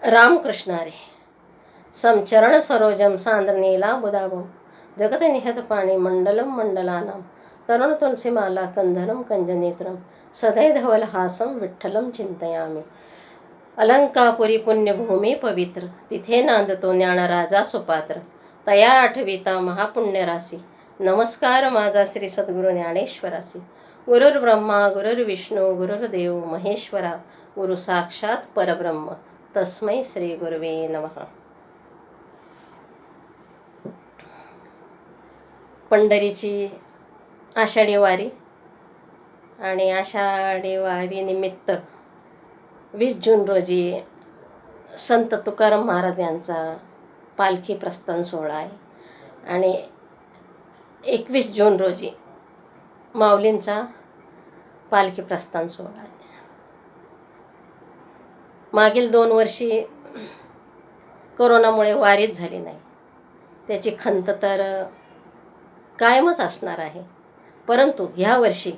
रामकृष्ण हरी. समचरण सरोजम सांद्रनीला बुदाभम जगत निहत पाणी मंडलम मंडलानाम तरुण तुलसीमाला कंधरम कंजनेत्रम सदै धवल हासम विठ्ठलम चिंतयामी. अलंकापुरी पुण्यभूमी पवित्र तिथे नांदतो ज्ञानराजा सुपात्र. तया आठविता महापुण्यराशी नमस्कार माझा श्री सद्गुरू ज्ञानेश्वरासी. गुरुर्ब्रह्मा गुरुर्विष्णू गुरुर्देव महेश्वरा गुरु साक्षात परब्रह्म तस्मै श्री गुरुवे नमः. पंढरीची आषाढी वारी आणि आषाढी वारी निमित्त 20 जून रोजी संत तुकाराम महाराज यांचा पालखी प्रस्थान सोहळा आहे आणि 21 जून रोजी माऊलींचा पालखी प्रस्थान सोहळा आहे. मागील 2 वर्षी कोरोनामुळे वारीच झाली नाही. त्याची खंत तर कायमच असणार आहे, परंतु ह्या वर्षी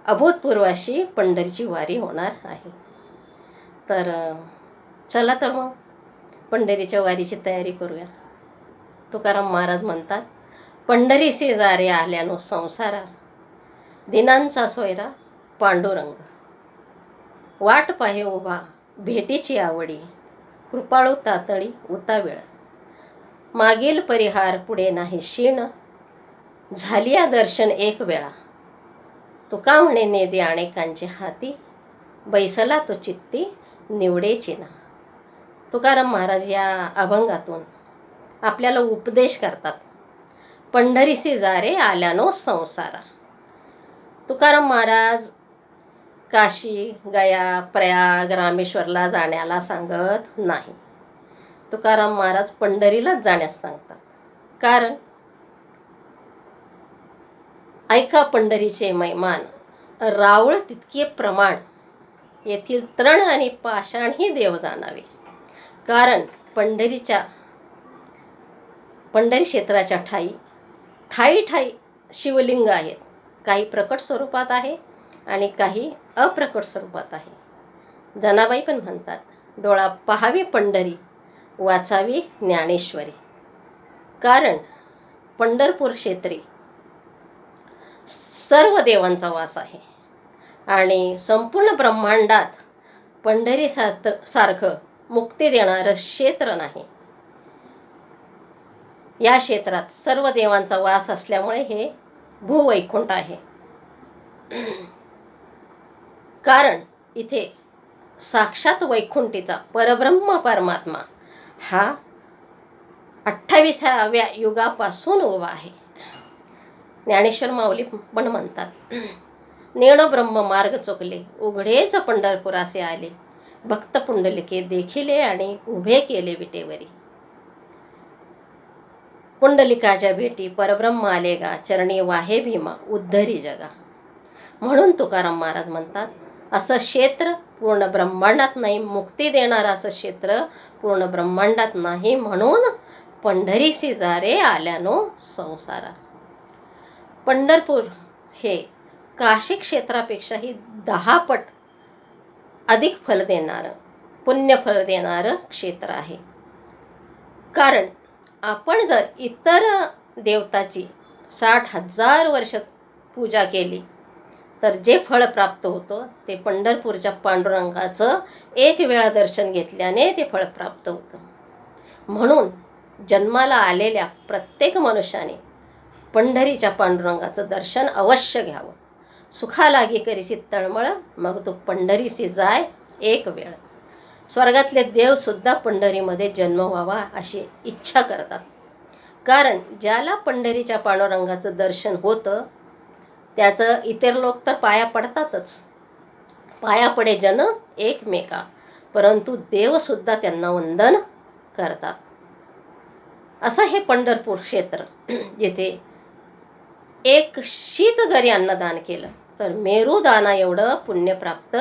अभूतपूर्व अशी पंढरीची वारी होणार आहे. तर चला तर मग पंढरीच्या वारीची तयारी करूया. तुकाराम महाराज म्हणतात, पंढरीसी जारे आल्यानो संसारा दिनांचा सोयरा पांडुरंग. वाट पाहे उभा भेटीची आवडी कृपाळू तातळी उतावेळ. मागील परिहार पुढे नाही शीण झालिया दर्शन एक वेळा. तुका म्हणे नेदे अनेकांचे हाती बैसला तो चित्ती निवडे चिना. तुकाराम महाराज या अभंगातून आपल्याला उपदेश करतात. पंढरीसी जारे आल्यानो संसारा. तुकाराम महाराज काशी गया प्रयाग रामेश्वरला जाण्याला सांगत नाही. तुकाराम महाराज पंढरीलाच जाण्यास सांगतात. कारण ऐका पंढरीचे मैमान रावळ तितके प्रमाण येथील तृण आणि पाषाणही देव जाणावे. कारण पंढरी क्षेत्राच्या ठाई ठाई शिवलिंग आहेत. काही प्रकट स्वरूपात आहे आणि काही अप्रकट स्वरूपात आहे. जनाबाई पण म्हणतात, डोळा पहावी पंढरी वाचावी ज्ञानेश्वरी. कारण पंढरपूर क्षेत्री सर्व देवांचा वास आहे आणि संपूर्ण ब्रह्मांडात पंढरी सारखं मुक्ती देणारं क्षेत्र नाही. या क्षेत्रात सर्व देवांचा वास असल्यामुळे हे भूवैकुंठ आहे. कारण इथे साक्षात वैकुंठीचा परब्रह्म परमात्मा हा 28व्या युगापासून उभा आहे. ज्ञानेश्वर माऊली पण म्हणतात, नेणो ब्रह्म मार्ग चुकले उघडेच पंढरपुरासे आले. भक्त पुंडलिके देखिले आणि उभे केले विटेवरी. पुंडलिकाच्या भेटी परब्रह्म आले गा चरणी वाहे भीमा उद्धरी जगा. म्हणून तुकाराम महाराज म्हणतात, असं क्षेत्र पूर्ण ब्रह्मांडात नाही, मुक्ती देणारं असं क्षेत्र पूर्ण ब्रह्मांडात नाही. म्हणून पंढरीसी जारे आल्यानो संसारा. पंढरपूर हे काशी क्षेत्रापेक्षाही 10 पट अधिक फल देणारं पुण्यफल देणारं क्षेत्र आहे. कारण आपण जर इतर देवताची 60,000 वर्ष पूजा केली तर जे फळ प्राप्त होतं ते पंढरपूरच्या पांडुरंगाचं एक वेळा दर्शन घेतल्याने ते फळ प्राप्त होतं. म्हणून जन्माला आलेल्या प्रत्येक मनुष्याने पंढरीच्या पांडुरंगाचं दर्शन अवश्य घ्यावं. सुखालागी करीसी तळमळ मग तो पंढरीसी जाय एक वेळ. स्वर्गातले देवसुद्धा पंढरीमध्ये जन्म व्हावा अशी इच्छा करतात. कारण ज्याला पंढरीच्या पांडुरंगाचं दर्शन होतं त्याचं इतर लोक तर पाया पडतातच. पाया पडे जन एकमेका, परंतु देवसुद्धा त्यांना वंदन करतात. असं हे पंढरपूर क्षेत्र जिथे एक शीत जरी अन्नदान केलं तर मेरुदाना एवढं पुण्य प्राप्त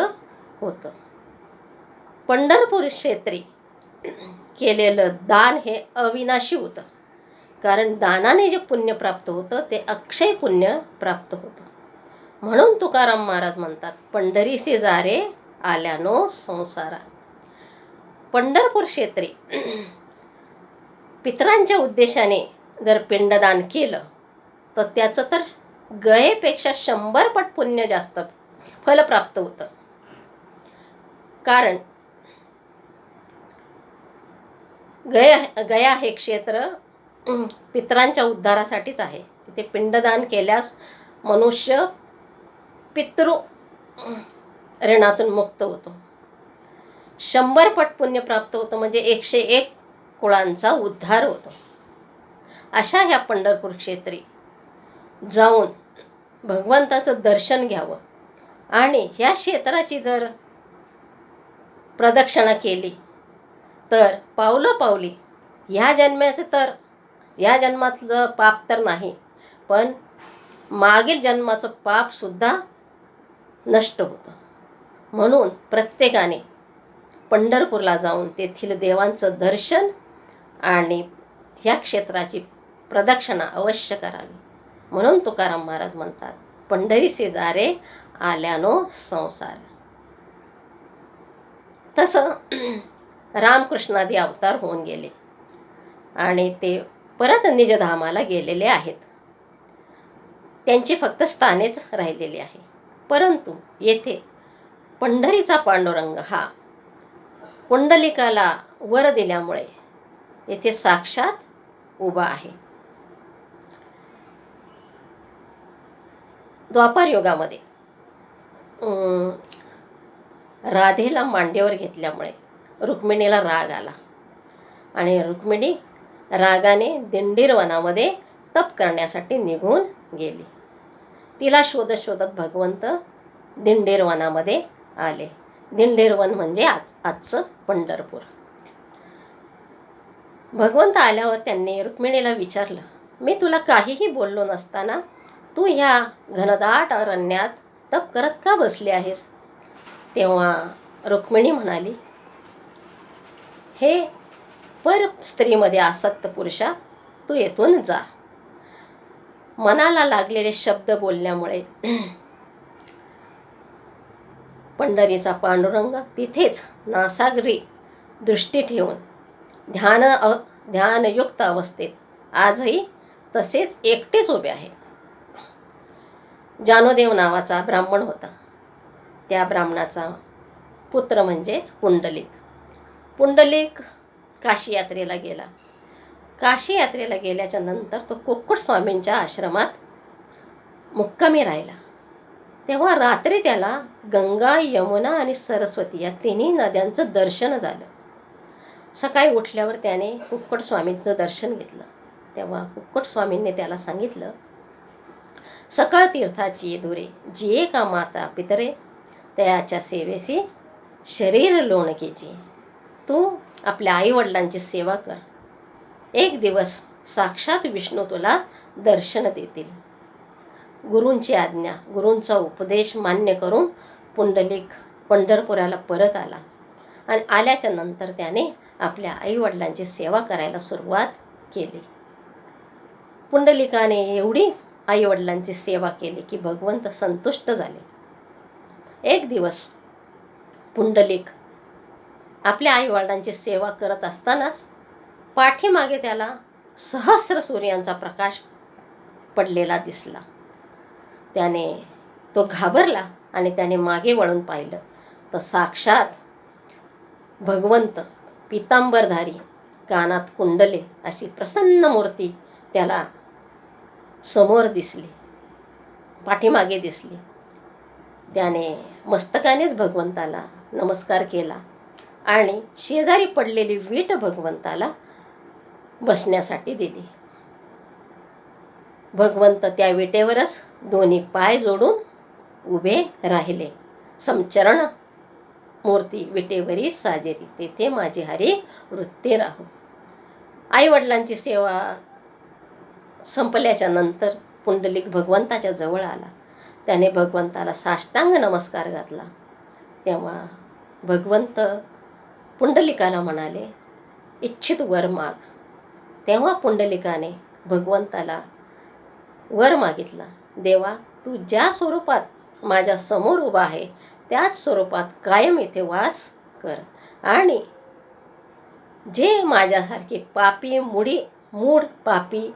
होतं. पंढरपूर क्षेत्री केलेलं दान हे अविनाशी होतं. कारण दानाने जे पुण्य प्राप्त होतं ते अक्षय पुण्य प्राप्त होतं. म्हणून तुकाराम महाराज म्हणतात, पंढरीसी जारे आल्यानो संसारा. पंढरपूर क्षेत्री पितरांच्या उद्देशाने जर पिंडदान केलं तर त्याचं तर गयेपेक्षा 100 पट पुण्य जास्त फल प्राप्त होतं. कारण गया हे क्षेत्र पितरांच्या उद्धारासाठीच आहे. तिथे पिंडदान केल्यास मनुष्य पितृ ऋणातून मुक्त होतो. 100 पट पुण्य प्राप्त होतं, म्हणजे 101 कुळांचा उद्धार होतो. अशा ह्या पंढरपूर क्षेत्री जाऊन भगवंताचं दर्शन घ्यावं आणि ह्या क्षेत्राची जर प्रदक्षिणा केली तर पावलोपावली ह्या जन्माचं तर ह्या जन्मातलं पाप तर नाही, पण मागील जन्माचं पापसुद्धा नष्ट होतं. म्हणून प्रत्येकाने पंढरपूरला जाऊन तेथील देवांचं दर्शन आणि ह्या क्षेत्राची प्रदक्षिणा अवश्य करावी. म्हणून तुकाराम महाराज म्हणतात, पंढरीसे जारे आल्यानो संसार. तसं रामकृष्णादी अवतार होऊन गेले आणि ते परत निजधामाला गेलेले आहेत. त्यांची फक्त स्थानेच राहिलेली आहे. परंतु येथे पंढरीचा पांडुरंग हा पुंडलिकाला वर दिल्यामुळे येथे साक्षात उभा आहे. द्वापार युगामध्ये राधेला मांडीवर घेतल्यामुळे रुक्मिणीला राग आला आणि रुक्मिणी रागाने दिंडीर वनामध्ये तप करण्यासाठी निघून गेली. तिला शोधत शोधत भगवंत दिंडीर वनामध्ये आले. दिंडीर वन म्हणजे आजचं पंढरपूर. भगवंत आल्यावर त्यांनी रुक्मिणीला विचारलं, मी तुला काहीही बोललो नसताना तू ह्या घनदाट अरण्यात तप करत का बसली आहेस? तेव्हा रुक्मिणी म्हणाली, हे पर स्त्रीमध्ये आसक्त पुरुषा, तू येथून जा. मनाला लागलेले शब्द बोलल्यामुळे पंढरीचा पांडुरंग तिथेच नासागरी दृष्टी ठेवून ध्यानयुक्त अवस्थेत आजही तसेच एकटेच उभे आहेत. जानोदेव नावाचा ब्राह्मण होता. त्या ब्राह्मणाचा पुत्र म्हणजेच पुंडलिक. पुंडलिक काशी यात्रेला गेला. काशी यात्रेला गेल्याच्या नंतर तो कुक्कुट स्वामींच्या आश्रमात मुक्कामी राहिला. तेव्हा रात्री त्याला गंगा, यमुना आणि सरस्वती या तिन्ही नद्यांचं दर्शन झालं. सकाळी उठल्यावर त्याने कुक्कुट स्वामींचं दर्शन घेतलं. तेव्हा कुक्कुट स्वामींनी त्याला सांगितलं, सकळ तीर्थाची दुरे जिये का माता पितरे, त्याच्या सेवेसी शरीर लोणकेची. तू आपल्या आईवडिलांची सेवा कर. एक दिवस साक्षात विष्णू तुला दर्शन देतील. गुरूंची आज्ञा, गुरूंचा उपदेश मान्य करून पुंडलिक पंढरपुराला परत आला आणि आल्याच्या नंतर त्याने आपल्या आईवडिलांची सेवा करायला सुरुवात केली. पुंडलिकाने एवढी आईवडिलांची सेवा केली की भगवंत संतुष्ट झाले. एक दिवस पुंडलिक आपल्या आईवडिलांची सेवा करत असतानाच पाठीमागे त्याला सहस्र सूर्यांचा प्रकाश पडलेला दिसला. त्याने तो घाबरला आणि त्याने मागे वळून पाहिलं तर साक्षात भगवंत पितांबरधारी, कानात कुंडले अशी प्रसन्न मूर्ती त्याला समोर दिसली, पाठीमागे दिसली. त्याने मस्तकानेच भगवंताला नमस्कार केला आणि शेजारी पडलेली वीट भगवंताला बसण्यासाठी दिली. भगवंत त्या विटेवरच दोन्ही पाय जोडून उभे राहिले. समचरण मूर्ती विटेवरी साजेरी, तेथे माझी हरी वृत्ती राहू. आईवडिलांची सेवा संपल्याच्या नंतर पुंडलिक भगवंताच्या जवळ आला. त्याने भगवंताला साष्टांग नमस्कार घातला. तेव्हा भगवंत पुंडलिकाला म्हणाले, इच्छित वर माग. तेव्हा पुंडलिकाने भगवंताला वर मागितला, देवा, तू ज्या स्वरूपात माझ्या समोर उभा आहे त्याच स्वरूपात कायम येथे वास कर आणि जे माझ्यासारखे पापी मूढ पापी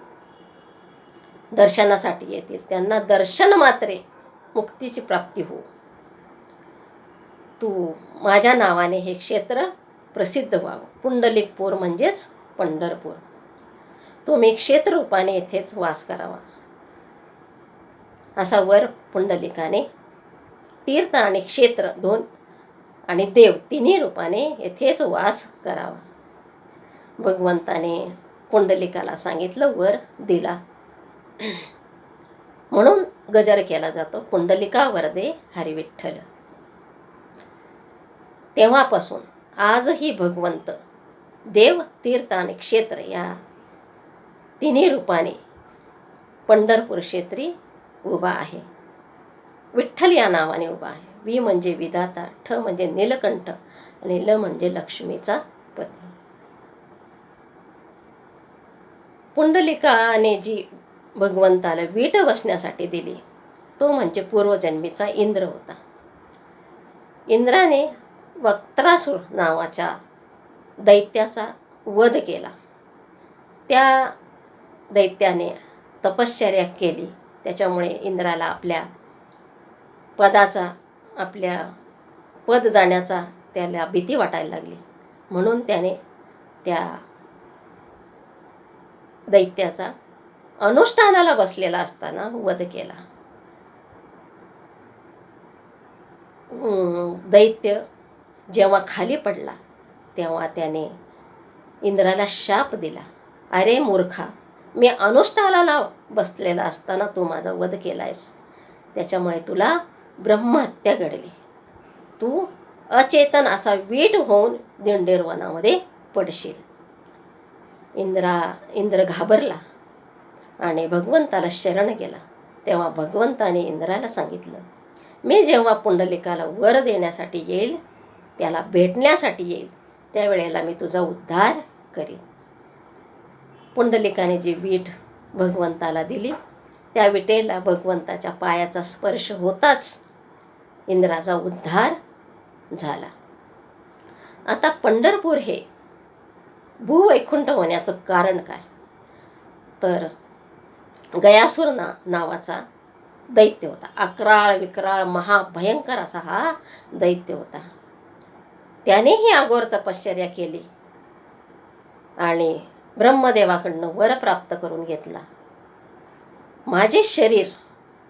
दर्शनासाठी येतील त्यांना दर्शन मात्रे मुक्तीची प्राप्ती हो. तू माझ्या नावाने हे क्षेत्र प्रसिद्ध व्हावं. पुंडलिकपूर म्हणजेच पंढरपूर. तुम्ही क्षेत्ररूपाने येथेच वास करावा. असा वर पुंडलिकाने तीर्थ आणि क्षेत्र दोन आणि देव तिन्ही रूपाने येथेच वास करावा. भगवंताने पुंडलिकाला सांगितलं, वर दिला. म्हणून गजर केला जातो, पुंडलिका वरदे हरिविठ्ठल. तेव्हापासून आजही भगवंत देव, तीर्थ आणि क्षेत्र या तिन्ही रूपाने पंढरपूर क्षेत्री उभा आहे. विठ्ठल या नावाने उभा आहे. वि म्हणजे विधाता, ठ म्हणजे नीलकंठ आणि ल म्हणजे लक्ष्मीचा पती. पुंडलिकाने जी भगवंताला वीट बसण्यासाठी दिली तो म्हणजे पूर्वजन्मीचा इंद्र होता. इंद्राने वक्त्रासूर नावाच्या दैत्याचा वध केला. त्या दैत्याने तपश्चर्या केली. त्याच्यामुळे इंद्राला आपल्या पद जाण्याचा त्याला भीती वाटायला लागली. म्हणून त्याने त्या दैत्याचा अनुष्ठानाला बसलेला असताना वध केला. दैत्य जेव्हा खाली पडला तेव्हा त्याने इंद्राला शाप दिला, अरे मूर्खा, मी अनुष्ठानाला बसलेला असताना तू माझा वध केलायस, त्याच्यामुळे तुला ब्रह्महत्या घडली. तू अचेतन असा वीट होऊन दिंडीर वनामध्ये पडशील. इंद्र घाबरला आणि भगवंताला शरण गेला. तेव्हा भगवंताने इंद्राला सांगितलं, मी जेव्हा पुंडलिकाला वर देण्यासाठी येईल, त्याला भेटण्यासाठी येईल, त्यावेळेला मी तुझा उद्धार करीन. पुंडलिकाने जी वीट भगवंताला दिली त्या विटेला भगवंताच्या पायाचा स्पर्श होताच इंद्राचा उद्धार झाला. आता पंढरपूर हे भूवैकुंठ होण्याचं कारण काय? तर गयासूर नावाचा दैत्य होता. अकराळ विक्राळ महाभयंकर असा हा दैत्य होता. त्यानेही अघोर तपश्चर्या केली आणि ब्रह्मदेवाकडनं वर प्राप्त करून घेतला. माझे शरीर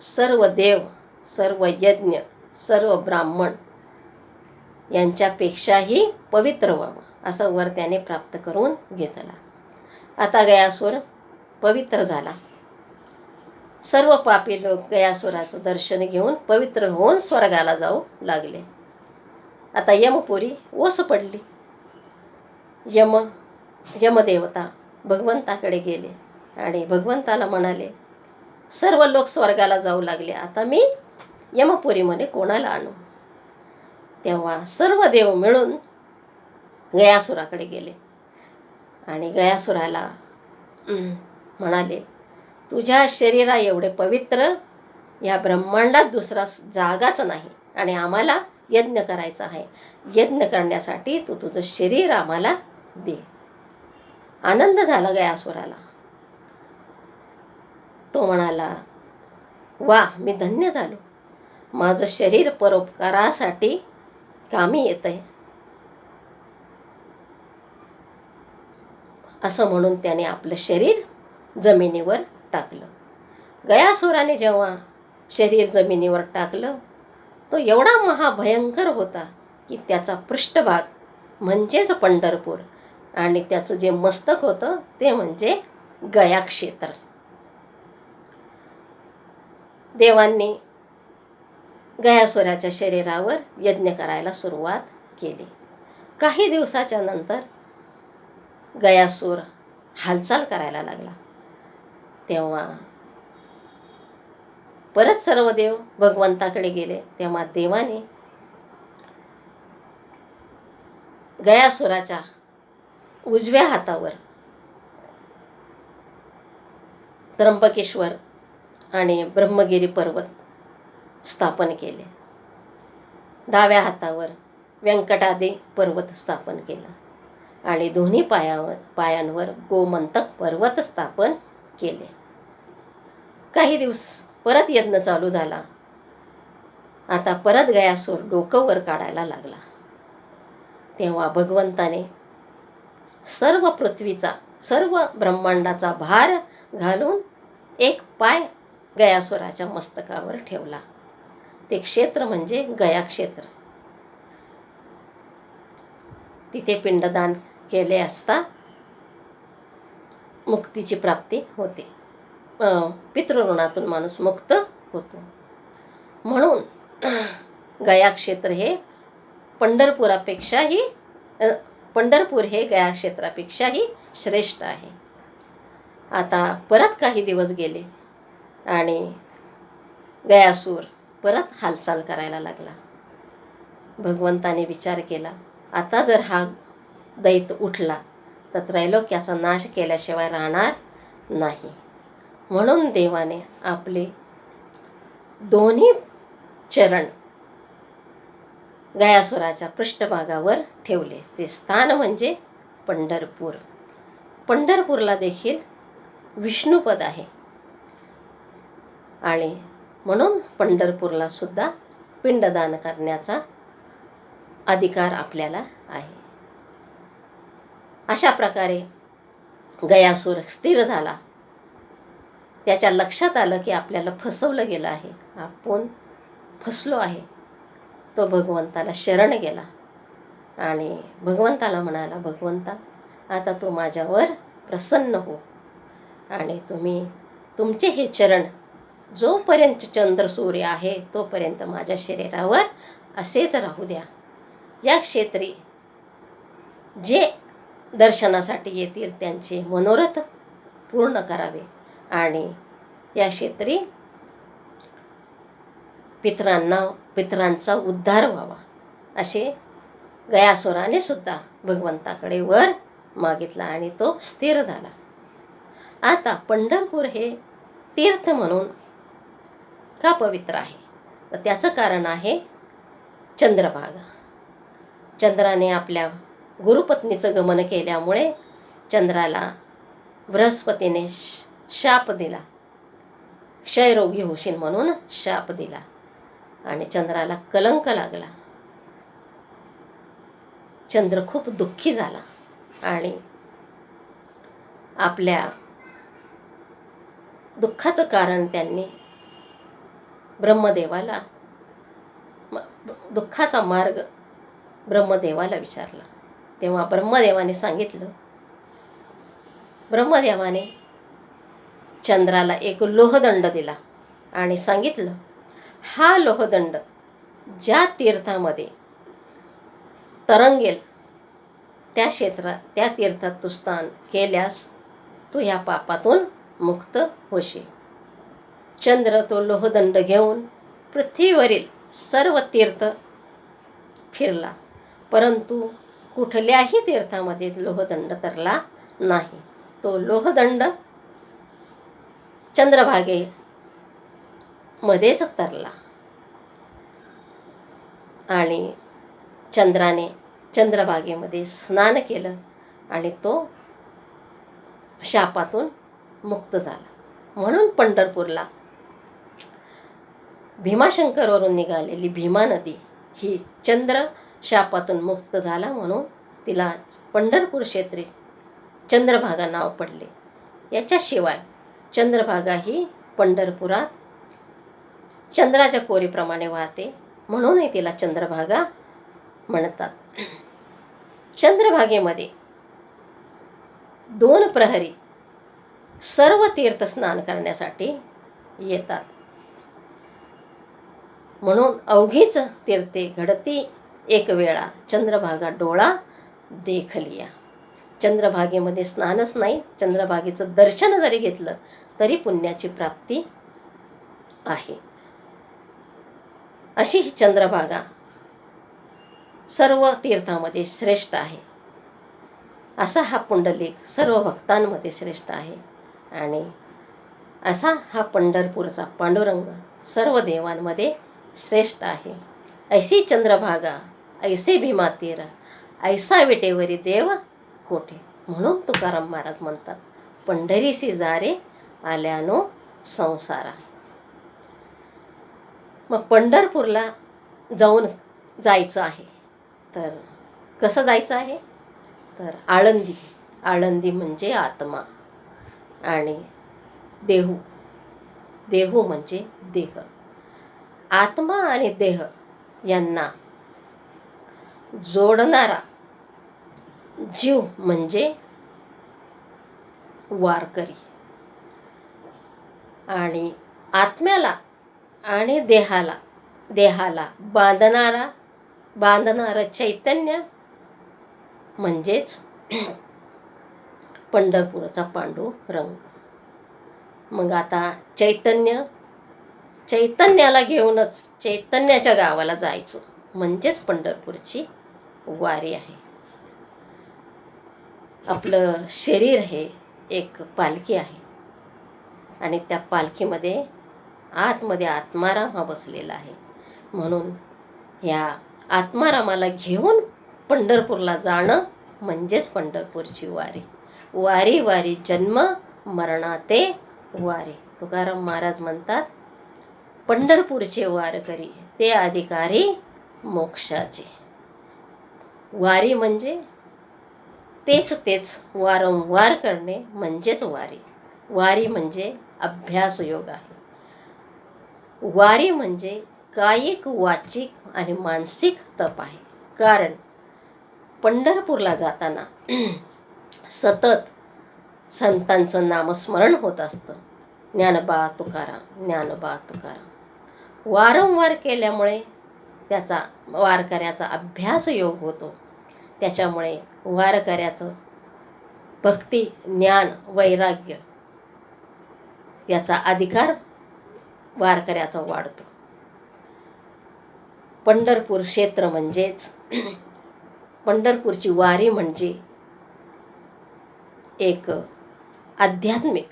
सर्व देव, सर्व यज्ञ, सर्व ब्राह्मण यांच्यापेक्षाही पवित्र व्हावं असं वर त्याने प्राप्त करून घेतला. आता गयासूर पवित्र झाला. सर्व पापी लोक गयासुराचं दर्शन घेऊन पवित्र होऊन स्वर्गाला जाऊ लागले. आता यमपुरी ओस पडली. यमदेवता भगवंताकडे गेले आणि भगवंताला म्हणाले, सर्व लोक स्वर्गाला जाऊ लागले, आता मी यमपुरीमध्ये कोणाला आणू? तेव्हा सर्व देव मिळून गयासुराकडे गेले आणि गयासुराला म्हणाले, तुझ्या शरीरा एवढे पवित्र या ब्रह्मांडात दुसरा जागाच नाही आणि आम्हाला यज्ञ करायचा आहे. यज्ञ करण्यासाठी तू तुझं शरीर आम्हाला दे. आनंद झाला गयासुराला. तो म्हणाला, वा, मी धन्य झालो, माझं शरीर परोपकारासाठी कामी येतंय. असं म्हणून त्याने आपलं शरीर जमिनीवर टाकलं. गयासुराने जेव्हा शरीर जमिनीवर टाकलं तो एवढा महाभयंकर होता की त्याचा पृष्ठभाग म्हणजेच पंढरपूर आणि त्याचं जे मस्तक होतं ते म्हणजे गया क्षेत्र. देवांनी गयासुराच्या शरीरावर यज्ञ करायला सुरुवात केली. काही दिवसाच्या नंतर गयासूर हालचाल करायला लागला. तेव्हा परत सर्व देव भगवंताकडे गेले. तेव्हा देवाने गयासुराच्या उजव्या हातावर त्र्यंबकेश्वर आणि ब्रह्मगिरी पर्वत स्थापन केले. डाव्या हातावर व्यंकटादी पर्वत स्थापन केला आणि दोन्ही पायांवर गोमंतक पर्वत स्थापन केले. काही दिवस परत यज्ञ चालू झाला. आता परत गयासूर डोकं वर काढायला लागला. तेव्हा भगवंताने सर्व पृथ्वीचा, सर्व ब्रह्मांडाचा भार घालून एक पाय गयासुराच्या मस्तकावर ठेवला. ते क्षेत्र म्हणजे गया क्षेत्र. तिथे पिंडदान केले असता मुक्तीची प्राप्ती होते. पितृऋणातून माणूस मुक्त होतो. म्हणून गया क्षेत्र हे पंढरपूर हे गया क्षेत्रापेक्षाही श्रेष्ठ आहे. आता परत काही दिवस गेले आणि गयासूर परत हालचाल करायला लागला. भगवंताने विचार केला, आता जर हा दैत उठला तर त्रैलोक्याचा नाश केल्याशिवाय राहणार नाही. म्हणून देवाने आपले दोन्ही चरण गयासुराच्या पृष्ठभागावर ठेवले. ते स्थान म्हणजे पंढरपूर. पंढरपूरला देखील विष्णुपद आहे आणि म्हणून पंढरपूरला सुद्धा पिंडदान करण्याचा अधिकार आपल्याला आहे. अशा प्रकारे गयासूर स्थिर झाला. त्याच्या लक्षात आलं की आपल्याला फसवलं गेलं आहे, आपण फसलो आहे. तो भगवंताला शरण गेला आणि भगवंताला म्हणाला, भगवंता आता तू माझ्यावर प्रसन्न हो आणि तुमचे हे चरण जोपर्यंत चंद्र सूर्य आहे तोपर्यंत माझ्या शरीरावर असेच राहू द्या. या क्षेत्री जे दर्शनासाठी येतील त्यांचे मनोरथ पूर्ण करावे आणि या क्षेत्री पितरांचा उद्धार व्हावा, असे गयासुराने सुद्धा भगवंताकडे वर मागितला आणि तो स्थिर झाला. आता पंढरपूर हे तीर्थ म्हणून का पवित्र आहे, तर त्याचं कारण आहे चंद्रभागा. चंद्राने आपल्या गुरुपत्नीचं गमन केल्यामुळे चंद्राला बृहस्पतीने शाप दिला, क्षयरोगी होशील म्हणून शाप दिला आणि चंद्राला कलंक लागला. चंद्र खूप दुःखी झाला आणि आपल्या दुःखाचं कारण त्यांनी दुःखाचा मार्ग ब्रह्मदेवाला विचारला. तेव्हा ब्रह्मदेवाने सांगितलं, ब्रह्मदेवाने चंद्राला एक लोहदंड दिला आणि सांगितलं, हा लोहदंड ज्या तीर्थामध्ये तरंगेल त्या तीर्थात तू स्नान केल्यास तू ह्या पापातून मुक्त होशील. चंद्र तो लोहदंड घेऊन पृथ्वीवरील सर्व तीर्थ फिरला, परंतु कुठल्याही तीर्थामध्ये लोहदंड तरला नाही. तो लोहदंड चंद्रभागेमध्येच तरला आणि चंद्राने चंद्रभागेमध्ये स्नान केलं आणि तो शापातून मुक्त झाला. म्हणून पंढरपूरला भीमाशंकरवरून निघालेली भीमा नदी ही चंद्र शापातून मुक्त झाला म्हणून तिला पंढरपूर क्षेत्री चंद्रभागा नाव पडले. याच्याशिवाय चंद्रभागा ही पंढरपुरात चंद्राच्या कोरीप्रमाणे वाहते म्हणूनही तिला चंद्रभागा म्हणतात. चंद्रभागेमध्ये 2 प्रहरी सर्व तीर्थ स्नान करण्यासाठी येतात. म्हणून अवघीच तीर्थे घडती एक वेळा चंद्रभागा डोळा देखलिया. चंद्रभागेमध्ये स्नानच नाही, चंद्रभागेचं दर्शन जरी घेतलं तरी पुण्याची प्राप्ती आहे. अशी ही चंद्रभागा सर्व तीर्थामध्ये श्रेष्ठ आहे. असा हा पुंडलिक सर्व भक्तांमध्ये श्रेष्ठ आहे आणि असा हा पंढरपूरचा पांडुरंग सर्व देवांमध्ये श्रेष्ठ आहे. ऐसी चंद्रभागा ऐसे भीमा तीर, ऐसा विटेवरी देव कोठे. म्हणून तुकाराम महाराज म्हणतात, पंढरीसी जा रे आल्यानो संसारा. मग पंढरपूरला जायचं आहे. तर कसं जायचं आहे? तर आळंदी म्हणजे आत्मा आणि देहू म्हणजे देह. आत्मा आणि देह यांना जोडणारा जीव म्हणजे वारकरी. आणि आत्म्याला आणि देहाला बांधणारं चैतन्य म्हणजेच पंढरपूरचा पांडुरंग. मग आता चैतन्याला घेऊनच चैतन्याच्या गावाला जायचं म्हणजेच पंढरपूरची वारी आहे. आपलं शरीर हे एक पालखी आहे आणि त्या पालखीमध्ये आतमध्ये आत्माराम हा बसलेला आहे. म्हणून ह्या आत्मारामाला घेऊन पंढरपूरला जाणं म्हणजेच पंढरपूरची वारी. वारी वारी जन्म मरणाते वारी. तुकाराम महाराज म्हणतात, पंढरपूरचे वारकरी ते अधिकारी मोक्षाचे. वारी म्हणजे तेच वारंवार करणे म्हणजेच वारी. वारी म्हणजे अभ्यास योग आहे. वारी म्हणजे कायिक वाचिक आणि मानसिक तप आहे. कारण पंढरपूरला जाताना सतत संतांचं नामस्मरण होत असतं. ज्ञानोबा तुकाराम वारंवार केल्यामुळे त्याचा वारकऱ्याचा अभ्यास योग होतो. त्याच्यामुळे वारकऱ्याचं भक्ती ज्ञान वैराग्य याचा अधिकार वारकऱ्याचा वाढतो. पंढरपूर क्षेत्र म्हणजेच पंढरपूरची वारी म्हणजे एक आध्यात्मिक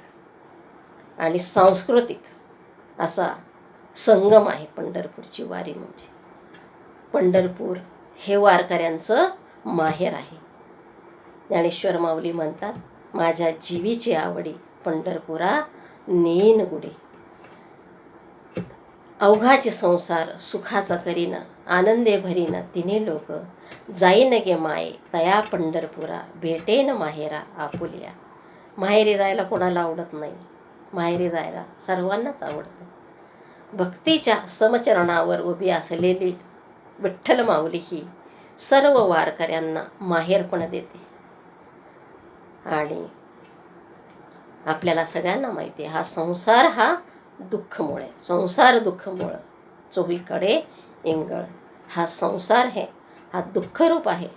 आणि सांस्कृतिक असा संगम आहे. पंढरपूरची वारी म्हणजे पंढरपूर हे वारकऱ्यांचं माहेर आहे. ज्ञानेश्वर माऊली म्हणतात, माझ्या जीवीची आवडी पंढरपुरा नेन गुडी. अवघाचे संसार सुखाचा करीन आनंदे भरीन तिने लोक. जाईन गे माये तया पंढरपुरा भेटेन माहेरा आपुलिया. माहेरी जायला कोणाला आवडत नाही? माहेरी जायला सर्वांनाच आवडतं. भक्तीच्या समचरणावर उभी असलेली विठ्ठल माऊली ही सर्व वारकऱ्यांना माहेरपण देते. आणि आपल्याला सगळ्यांना माहिती आहे, हा संसार हा दुःखमुळे, संसार दुःखमुळे चोहीकडे इंगळ. हा संसार आहे हा दुःखरूप आहे.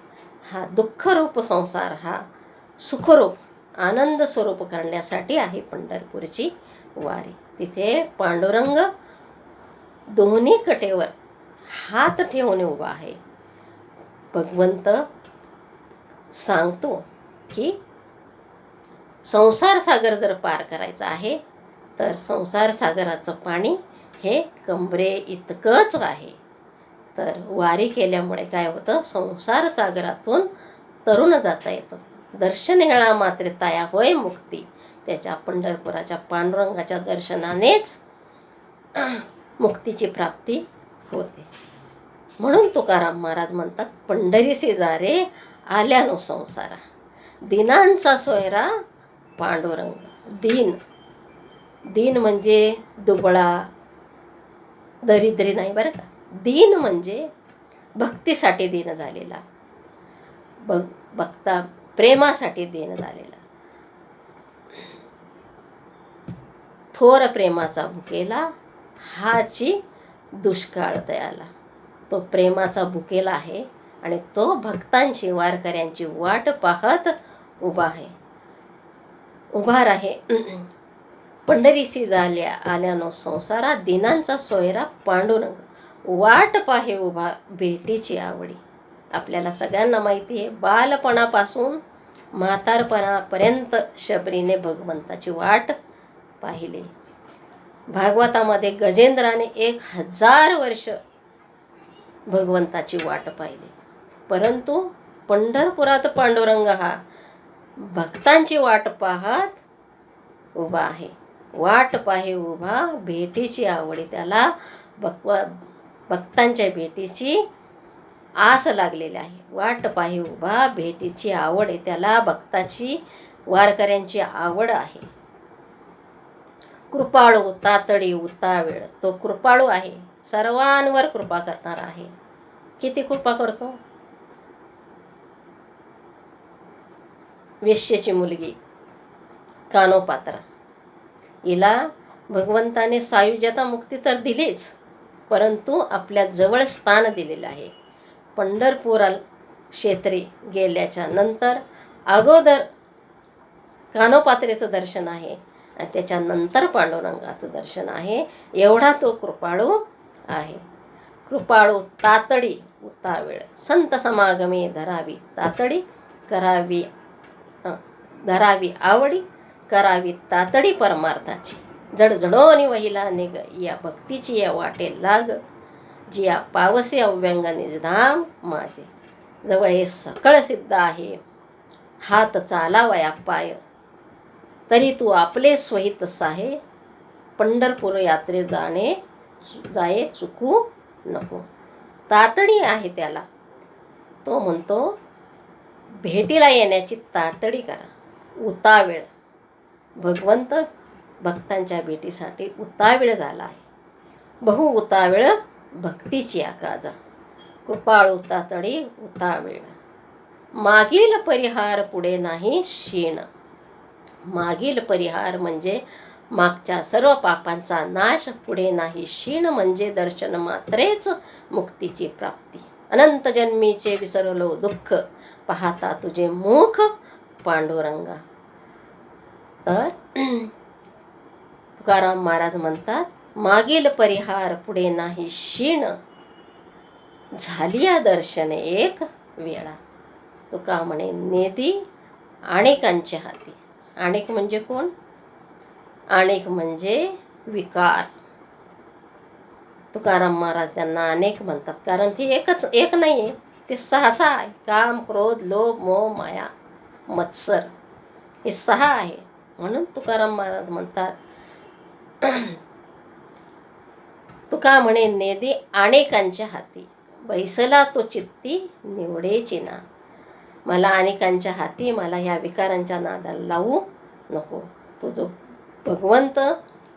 हा दुःखरूप संसार हा सुखरूप आनंद स्वरूप करण्यासाठी आहे पंढरपूरची वारी. तिथे पांडुरंग दोन्ही कटेवर हात ठेवून उभा आहे. भगवंत सांगतो की संसार सागर जर पार करायचा आहे तर संसार सागराचं पाणी हे कमरे इतकंच आहे. तर वारी केल्यामुळे काय होतं? संसार सागरातून तरुण जाता येतं. दर्शन हेळा मात्र ताया होय मुक्ती. त्याच्या पंढरपुराच्या पांडुरंगाच्या दर्शनानेच मुक्तीची प्राप्ती होते. म्हणून तुकाराम महाराज म्हणतात, पंढरीसी जा रे आल्यानो संसारा. दिनांचा सोयरा पांडुरंग. दीन म्हणजे दुबळा दरिद्री नाही बरं का. दीन म्हणजे भक्तीसाठी दीन झालेला, भक्ता प्रेमासाठी दीन झालेला. थोर प्रेमाचा भुकेला हाची दुष्काळ तयाला. तो प्रेमाचा भुकेला आहे आणि तो भक्तांची वारकऱ्यांची वाट पाहत उभा राहे. पंढरीसी झाल्या आल्यानो संसारा दिनांचा सोयरा पांडुरंग. वाट पाहे उभा भेटीची आवडी. आपल्याला सगळ्यांना माहिती आहे, बालपणापासून म्हातारपणापर्यंत शबरीने भगवंताची वाट पाहिली. भागवतामध्ये गजेंद्राने 1000 वर्ष भगवंताची वाट पाहिली. परंतु पंढरपुरात पांडुरंग हा भक्तांची वाट पाहत उभा आहे. वाट पाहे उभा भेटीची आवडी त्याला, भक्तांच्या भेटीची आस लागलेली आहे. वाट पाहे उभा भेटीची आवड आहे त्याला, भक्ताची वारकऱ्यांची आवड आहे. कृपाळू तातडी उतावेळ, तो कृपाळू आहे, सर्वांवर कृपा करणारा आहे. किती कृपा करतो. वेश्येची मुलगी कानोपात्रा, हिला भगवंताने सायुज्यता मुक्ती तर दिलीच, परंतु आपल्या जवळ स्थान दिलेलं आहे. पंढरपूर क्षेत्री गेल्याच्या नंतर अगोदर कानोपात्रेचं दर्शन आहे आणि त्याच्यानंतर पांडुरंगाचं दर्शन आहे. एवढा तो कृपाळू आहे. कृपाळू तातडी उतावेळ, संत समागमे धरावी तातडी, धरावी आवडी, करावी तातडी परमार्थाची. जडजडोनी वहिला निग या भक्तीची या वाटे लाग, जिया पावसे अव्यंग निजधाम माझे. जवळ हे सकळ सिद्ध आहे, हात चालावया पाय, तरी तू आपले स्वहित साहे. पंढरपूर यात्रे जाये चुकू नको. तातडी आहे त्याला. तो म्हणतो भेटीला येण्याची तातडी करा. उतावेळ, भगवंत भक्तांच्या भेटीसाठी उतावेळ झाला आहे. बहु उतावेळ भक्तीची आकाजा, कृपाळू तातडी उतावेळ. मागील परिहार पुढे नाही क्षीण. मागील परिहार म्हणजे मागच्या सर्व पापांचा नाश, पुढे नाही क्षीण म्हणजे दर्शन मात्रेच मुक्तीची प्राप्ती. अनंत जन्मीचे विसरलो दुःख, पाहता तुझे मुख पांडुरंगा. तर तुकाराम महाराज म्हणतात, मागील परिहार पुढे नाही क्षीण, झालिया दर्शन एक वेळा. तुका म्हणे नेदी अनेकांच्या हाती. अनेक म्हणजे कोण? अनेक म्हणजे विकार. तुकाराम महाराज त्यांना अनेक म्हणतात, कारण ती एक नाही आहे, ते सहा आहे. काम, क्रोध, लोभ, मोह, माया, मत्सर, हे 6 आहे. म्हणून तुकाराम महाराज म्हणतात, तुका म्हणे नेदी अनेकांच्या हाती, बैसला तो चित्ती निवडेची ना. मला अनेकांच्या हाती, मला ह्या विकारांच्या नादाला लावू नको. तो जो भगवंत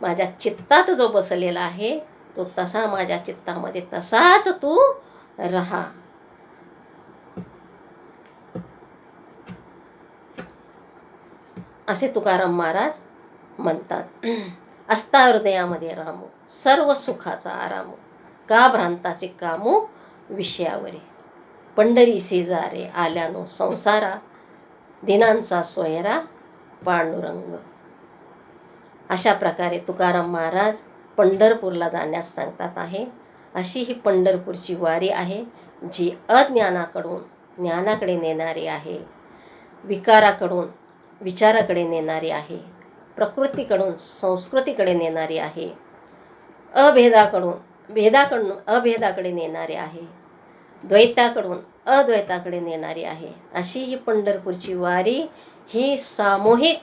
माझ्या चित्तात जो बसलेला आहे, तो तसा माझ्या चित्तामध्ये तसाच तू राहा. असे तुकाराम महाराज म्हणतात. असता हृदयामध्ये रामू, सर्व सुखाचा आरामू, का भ्रांताचे कामू विषयावरे. पंढरी शेजारे आल्यानो संसारा, दिनांचा सोयरा पांडुरंग. अशा प्रकारे तुकाराम महाराज पंढरपूरला जाण्यास सांगतात आहे. अशी ही पंढरपूरची वारी आहे, जी अज्ञानाकडून ज्ञानाकडे नेणारी आहे, विकाराकडून विचाराकडे नेणारी आहे, प्रकृतीकडून संस्कृतीकडे नेणारी आहे, भेदाकडून अभेदाकडे नेणारी आहे, द्वैताकडून अद्वैताकडे नेणारी आहे. अशी ही पंढरपूरची वारी ही सामूहिक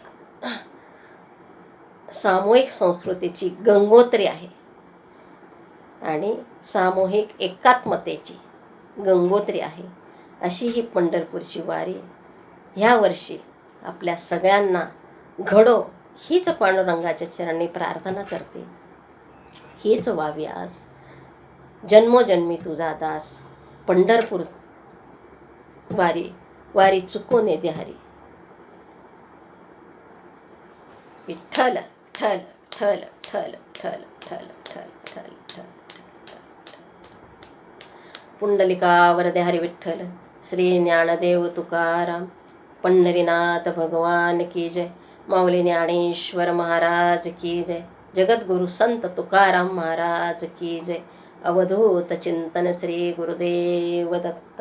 संस्कृतीची गंगोत्री आहे आणि सामूहिक एकात्मतेची गंगोत्री आहे. अशी ही पंढरपूरची वारी ह्या वर्षी आपल्या सगळ्यांना घडो, हीच पांडुरंगाच्या चरणी प्रार्थना करते. हीच व्हावी आज. जन्मोजन्मी तुझा दास. पंढरपूर वारी चुको नेदे हरी. विठ्ठल ठल ठल ठल ठल ठल ठल ठल ठल. पुंडलिका वरदे हरी विठ्ठल. श्री ज्ञानदेव तुकाराम पंढरीनाथ भगवान की जय. माऊली ज्ञानेश्वर महाराज की जय. जगद्गुरु संत तुकाराम महाराज की जय. अवधूत चिंतन श्री गुरुदेव दत्त.